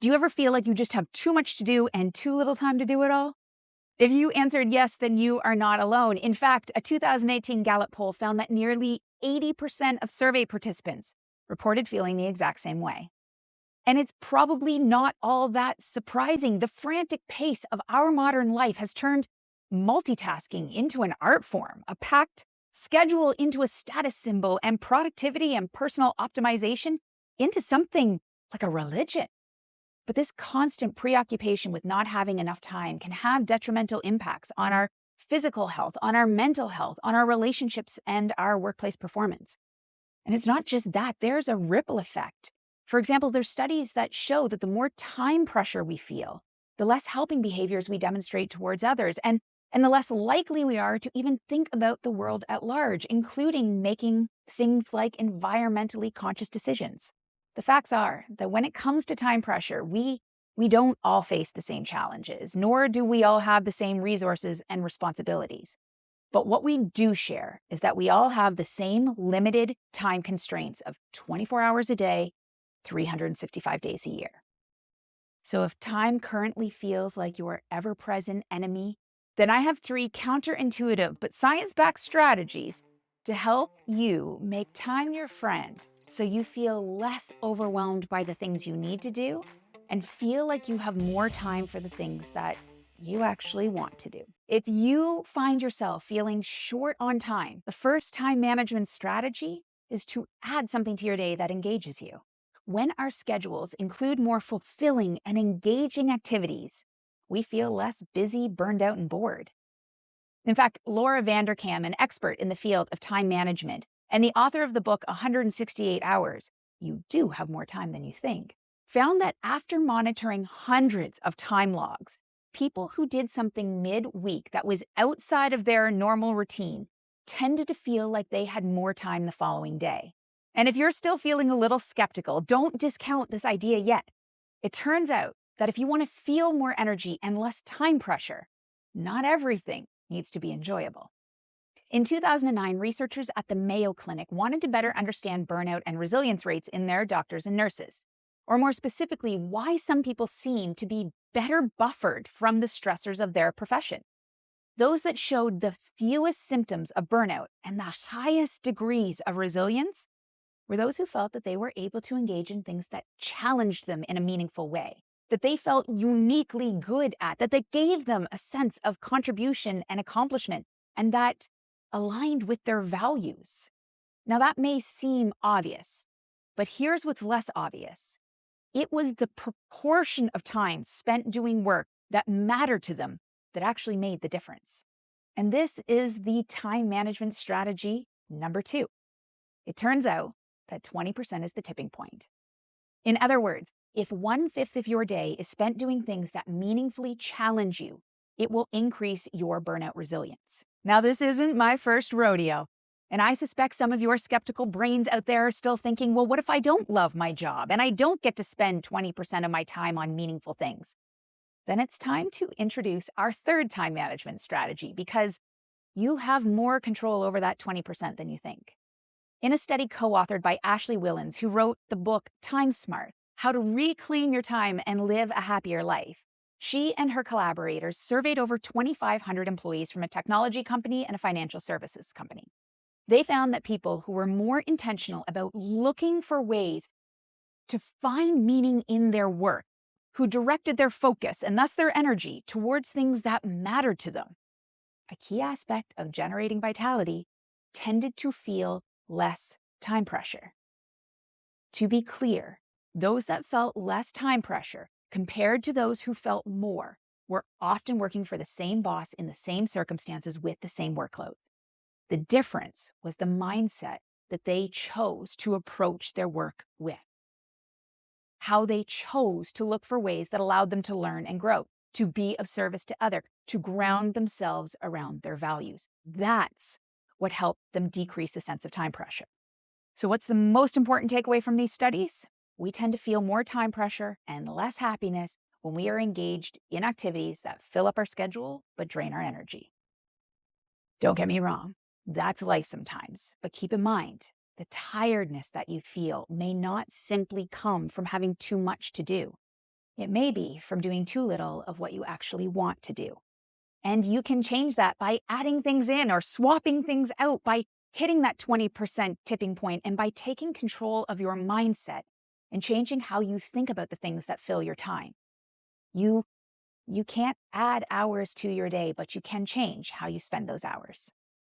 Do you ever feel like you just have too much to do and too little time to do it all? If you answered yes, then you are not alone. In fact, a 2018 Gallup poll found that nearly 80% of survey participants reported feeling the exact same way. And it's probably not all that surprising. The frantic pace of our modern life has turned multitasking into an art form, a packed schedule into a status symbol, and productivity and personal optimization into something like a religion. But this constant preoccupation with not having enough time can have detrimental impacts on our physical health, on our mental health, on our relationships, and our workplace performance. And it's not just that, there's a ripple effect. For example, there's studies that show that the more time pressure we feel, the less helping behaviors we demonstrate towards others, and the less likely we are to even think about the world at large, including making things like environmentally conscious decisions. The facts are that when it comes to time pressure, we don't all face the same challenges, nor do we all have the same resources and responsibilities. But what we do share is that we all have the same limited time constraints of 24 hours a day, 365 days a year. So if time currently feels like your ever-present enemy, then I have 3 counterintuitive but science-backed strategies to help you make time your friend so you feel less overwhelmed by the things you need to do and feel like you have more time for the things that you actually want to do. If you find yourself feeling short on time, the first time management strategy is to add something to your day that engages you. When our schedules include more fulfilling and engaging activities, we feel less busy, burned out, and bored. In fact, Laura Vanderkam, an expert in the field of time management and the author of the book 168 Hours, You Do Have More Time Than You Think, found that after monitoring hundreds of time logs, people who did something mid-week that was outside of their normal routine tended to feel like they had more time the following day. And if you're still feeling a little skeptical, don't discount this idea yet. It turns out that if you want to feel more energy and less time pressure, not everything needs to be enjoyable. In 2009, researchers at the Mayo Clinic wanted to better understand burnout and resilience rates in their doctors and nurses, or more specifically, why some people seem to be better buffered from the stressors of their profession. Those that showed the fewest symptoms of burnout and the highest degrees of resilience were those who felt that they were able to engage in things that challenged them in a meaningful way, that they felt uniquely good at, that they gave them a sense of contribution and accomplishment, and that aligned with their values. Now, that may seem obvious, but here's what's less obvious. It was the proportion of time spent doing work that mattered to them that actually made the difference. And this is the time management strategy number 2. It turns out that 20% is the tipping point. In other words, if 1/5 of your day is spent doing things that meaningfully challenge you, it will increase your burnout resilience. Now, this isn't my first rodeo, and I suspect some of your skeptical brains out there are still thinking, well, what if I don't love my job and I don't get to spend 20% of my time on meaningful things? Then it's time to introduce our 3rd time management strategy, because you have more control over that 20% than you think. In a study co-authored by Ashley Willens, who wrote the book Time Smart, How to Reclaim Your Time and Live a Happier Life, she and her collaborators surveyed over 2,500 employees from a technology company and a financial services company. They found that people who were more intentional about looking for ways to find meaning in their work, who directed their focus and thus their energy towards things that mattered to them, a key aspect of generating vitality, tended to feel less time pressure. To be clear, those that felt less time pressure compared to those who felt more were often working for the same boss in the same circumstances with the same workloads. The difference was the mindset that they chose to approach their work with. How they chose to look for ways that allowed them to learn and grow, to be of service to others, to ground themselves around their values. That's what helped them decrease the sense of time pressure. So what's the most important takeaway from these studies? We tend to feel more time pressure and less happiness when we are engaged in activities that fill up our schedule but drain our energy. Don't get me wrong, that's life sometimes, but keep in mind, the tiredness that you feel may not simply come from having too much to do. It may be from doing too little of what you actually want to do. And you can change that by adding things in or swapping things out, by hitting that 20% tipping point, and by taking control of your mindset and changing how you think about the things that fill your time. You can't add hours to your day, but you can change how you spend those hours.